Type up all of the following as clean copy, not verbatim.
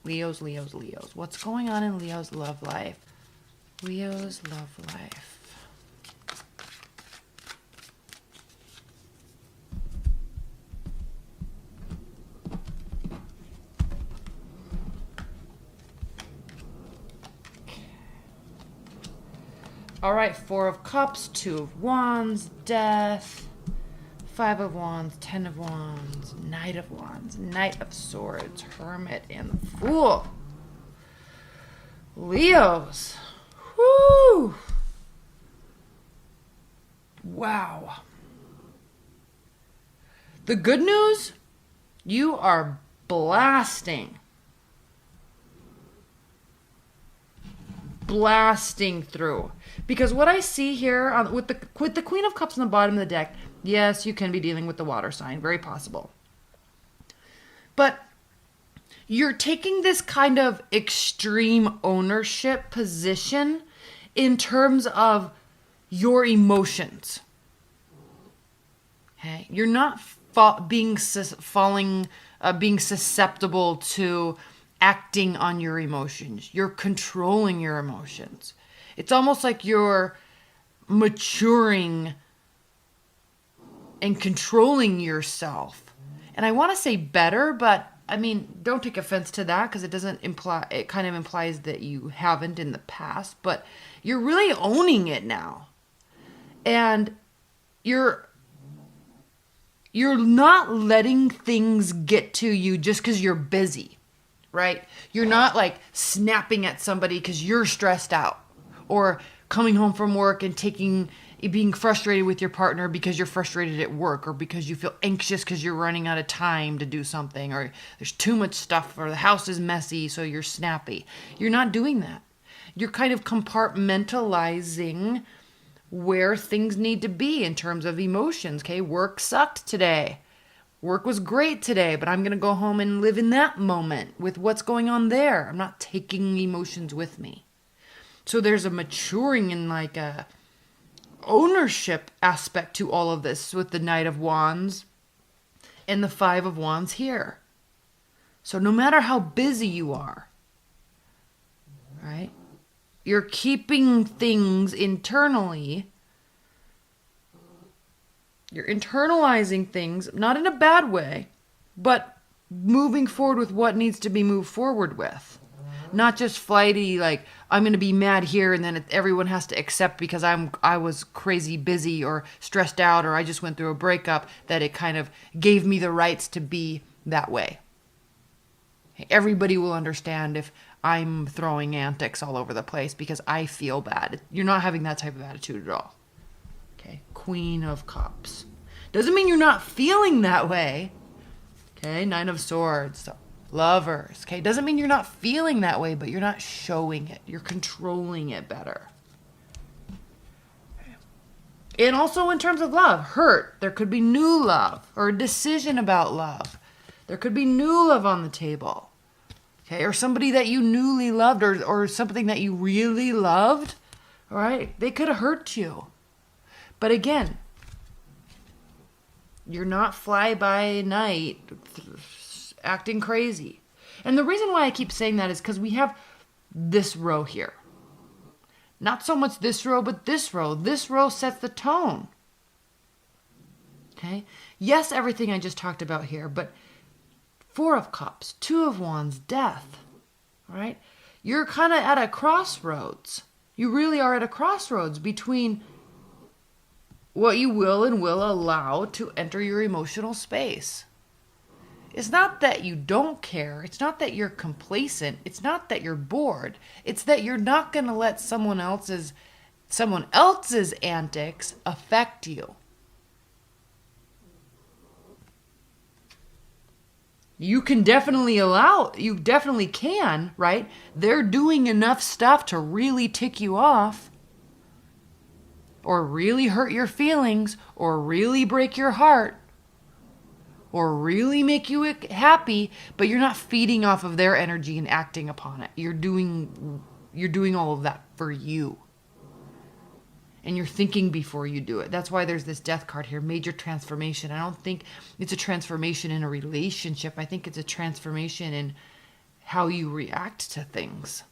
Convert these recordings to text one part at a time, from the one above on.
Leos, Leos, Leos. What's going on in Leo's love life? Leo's love life. All right, Four of Cups, Two of Wands, Death, Five of Wands, Ten of Wands, Knight of Wands, Knight of Swords, Hermit, and the Fool. Leos. Whoo! Wow. The good news, you are blasting through. Because what I see here with the Queen of Cups on the bottom of the deck, yes, you can be dealing with the water sign, very possible. But you're taking this kind of extreme ownership position in terms of your emotions. Okay? You're not being susceptible to acting on your emotions. You're controlling your emotions. It's almost like you're maturing and controlling yourself. And I want to say better, but I mean, don't take offense to that because it doesn't imply, it kind of implies that you haven't in the past, but you're really owning it now. And you're not letting things get to you just because you're busy, right? You're not like snapping at somebody because you're stressed out, or coming home from work and being frustrated with your partner because you're frustrated at work, or because you feel anxious because you're running out of time to do something, or there's too much stuff, or the house is messy, so you're snappy. You're not doing that. You're kind of compartmentalizing where things need to be in terms of emotions. Okay, work sucked today. Work was great today, but I'm going to go home and live in that moment with what's going on there. I'm not taking emotions with me. So there's a maturing and like a ownership aspect to all of this with the Knight of Wands and the Five of Wands here. So no matter how busy you are, right? You're keeping things internally. You're internalizing things, not in a bad way, but moving forward with what needs to be moved forward with. Not just flighty, like, I'm going to be mad here and then everyone has to accept because I was crazy busy or stressed out, or I just went through a breakup, that it kind of gave me the rights to be that way. Everybody will understand if I'm throwing antics all over the place because I feel bad. You're not having that type of attitude at all. Okay, Queen of Cups. Doesn't mean you're not feeling that way. Okay, Nine of Swords. So, Lovers. Okay, doesn't mean you're not feeling that way, but you're not showing it. You're controlling it better. Okay. And also in terms of love, hurt. There could be new love or a decision about love. There could be new love on the table. Okay, or somebody that you newly loved, or something that you really loved. All right, they could have hurt you. But again, you're not fly by night acting crazy. And the reason why I keep saying that is because we have this row here. Not so much this row, but this row. This row sets the tone. Okay? Yes, everything I just talked about here, but Four of Cups, Two of Wands, Death. All right? You're kind of at a crossroads. You really are at a crossroads between what you will and will allow to enter your emotional space. It's not that you don't care. It's not that you're complacent. It's not that you're bored. It's that you're not going to let someone else's antics affect you. You definitely can, right? They're doing enough stuff to really tick you off, or really hurt your feelings, or really break your heart, or really make you happy, but you're not feeding off of their energy and acting upon it. You're doing all of that for you. And you're thinking before you do it. That's why there's this Death card here, major transformation. I don't think it's a transformation in a relationship. I think it's a transformation in how you react to things.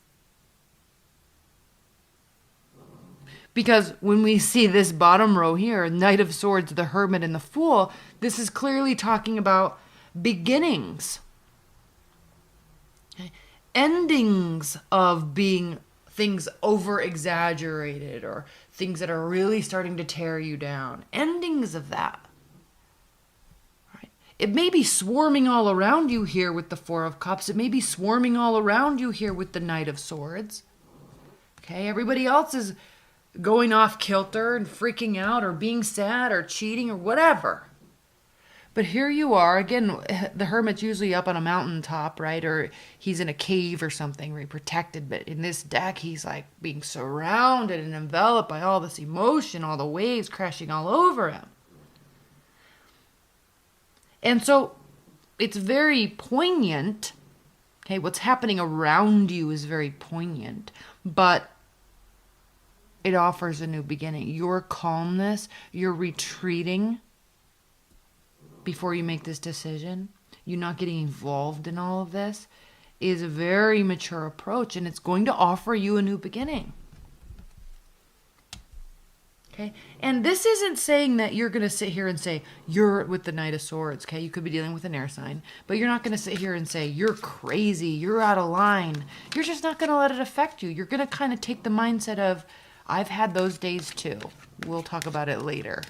Because when we see this bottom row here, Knight of Swords, the Hermit, and the Fool, this is clearly talking about beginnings. Okay? Endings of being things over-exaggerated or things that are really starting to tear you down. Endings of that. Right? It may be swarming all around you here with the Four of Cups. It may be swarming all around you here with the Knight of Swords. Okay, everybody else is going off kilter and freaking out or being sad or cheating or whatever. But here you are, again, the Hermit's usually up on a mountaintop, right? Or he's in a cave or something where he's protected. But in this deck, he's like being surrounded and enveloped by all this emotion, all the waves crashing all over him. And so it's very poignant. Okay, what's happening around you is very poignant. But it offers a new beginning. Your calmness, your retreating before you make this decision, you not getting involved in all of this, is a very mature approach, and it's going to offer you a new beginning. Okay? And this isn't saying that you're going to sit here and say, you're with the Knight of Swords, okay? You could be dealing with an air sign, but you're not going to sit here and say, you're crazy, you're out of line. You're just not going to let it affect you. You're going to kind of take the mindset of, I've had those days too. We'll talk about it later.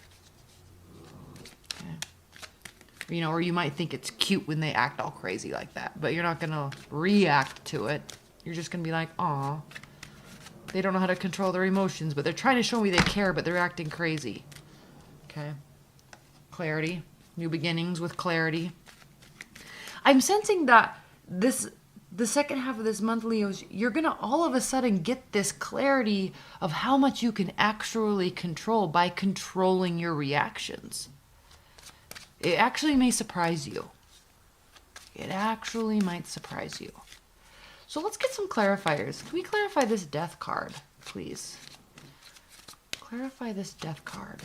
Okay. You know, or you might think it's cute when they act all crazy like that, but you're not going to react to it. You're just going to be like, aw, they don't know how to control their emotions, but they're trying to show me they care, but they're acting crazy. Okay. Clarity. New beginnings with clarity. I'm sensing that the second half of this month, Leos, you're going to all of a sudden get this clarity of how much you can actually control by controlling your reactions. It actually may surprise you. It actually might surprise you. So let's get some clarifiers. Can we clarify this Death card, please? Clarify this Death card.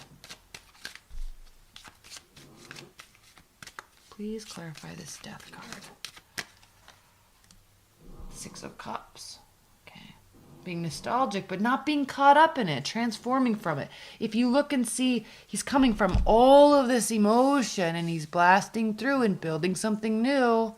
Please clarify this Death card. Six of Cups. Okay. Being nostalgic, but not being caught up in it, transforming from it. If you look and see, he's coming from all of this emotion and he's blasting through and building something new.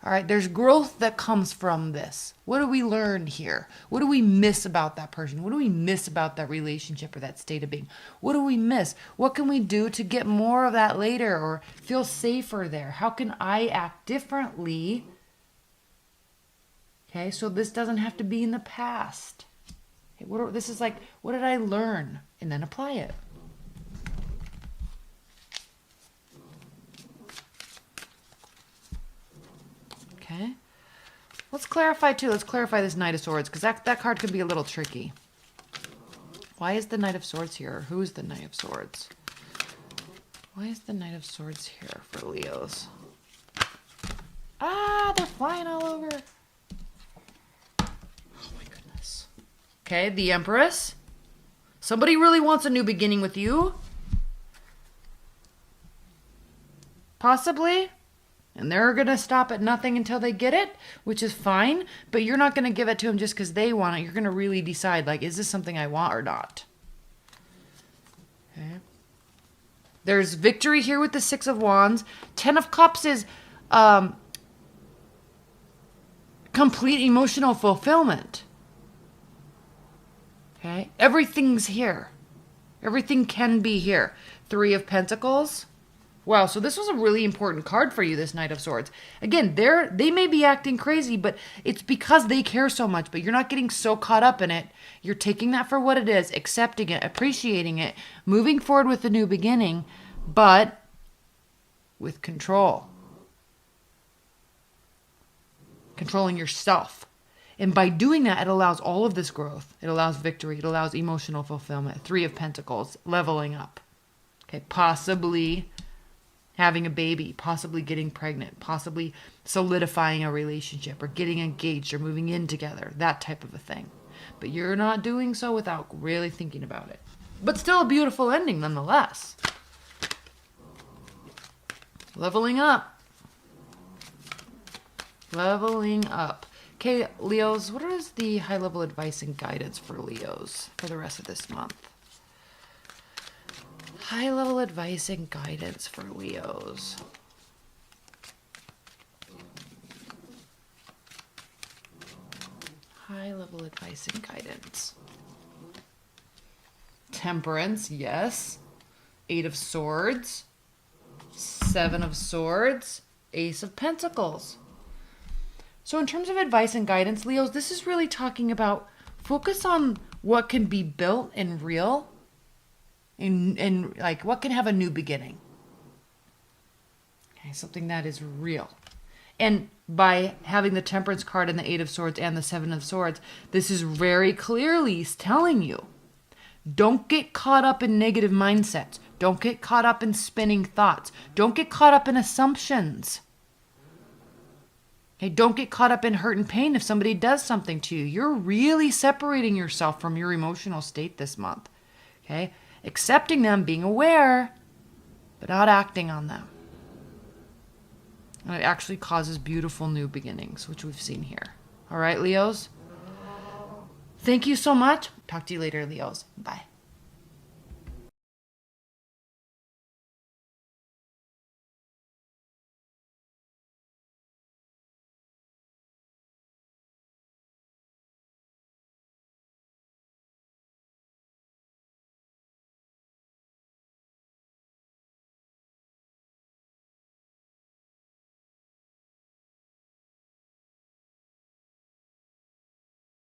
All right, there's growth that comes from this. What do we learn here? What do we miss about that person? What do we miss about that relationship or that state of being? What do we miss? What can we do to get more of that later or feel safer there? How can I act differently? Okay, so this doesn't have to be in the past. Okay, this is like, what did I learn? And then apply it. Okay. Let's clarify too. Let's clarify this Knight of Swords, because that card could be a little tricky. Why is the Knight of Swords here? Who is the Knight of Swords? Why is the Knight of Swords here for Leos? Ah, they're flying all over. Okay, the Empress. Somebody really wants a new beginning with you. Possibly. And they're going to stop at nothing until they get it, which is fine. But you're not going to give it to them just because they want it. You're going to really decide, like, is this something I want or not? Okay. There's victory here with the Six of Wands. Ten of Cups is complete emotional fulfillment. Okay, everything's here. Everything can be here. Three of Pentacles. Wow, so this was a really important card for you, this Knight of Swords. Again, they may be acting crazy, but it's because they care so much, but you're not getting so caught up in it. You're taking that for what it is, accepting it, appreciating it, moving forward with a new beginning, but with control. Controlling yourself. And by doing that, it allows all of this growth. It allows victory. It allows emotional fulfillment. Three of Pentacles, leveling up. Okay, possibly having a baby, possibly getting pregnant, possibly solidifying a relationship or getting engaged or moving in together, that type of a thing. But you're not doing so without really thinking about it. But still a beautiful ending nonetheless. Leveling up. Leveling up. Okay, Leos, what is the high-level advice and guidance for Leos for the rest of this month? High-level advice and guidance for Leos. High-level advice and guidance. Temperance, yes. 8 of Swords. 7 of Swords. Ace of Pentacles. So in terms of advice and guidance, Leos, this is really talking about focus on what can be built and real and like what can have a new beginning. Okay, something that is real. And by having the Temperance card and the 8 of Swords and the 7 of Swords, this is very clearly telling you, don't get caught up in negative mindsets. Don't get caught up in spinning thoughts. Don't get caught up in assumptions. Okay, don't get caught up in hurt and pain if somebody does something to you. You're really separating yourself from your emotional state this month. Okay, accepting them, being aware, but not acting on them. And it actually causes beautiful new beginnings, which we've seen here. All right, Leos? Thank you so much. Talk to you later, Leos. Bye.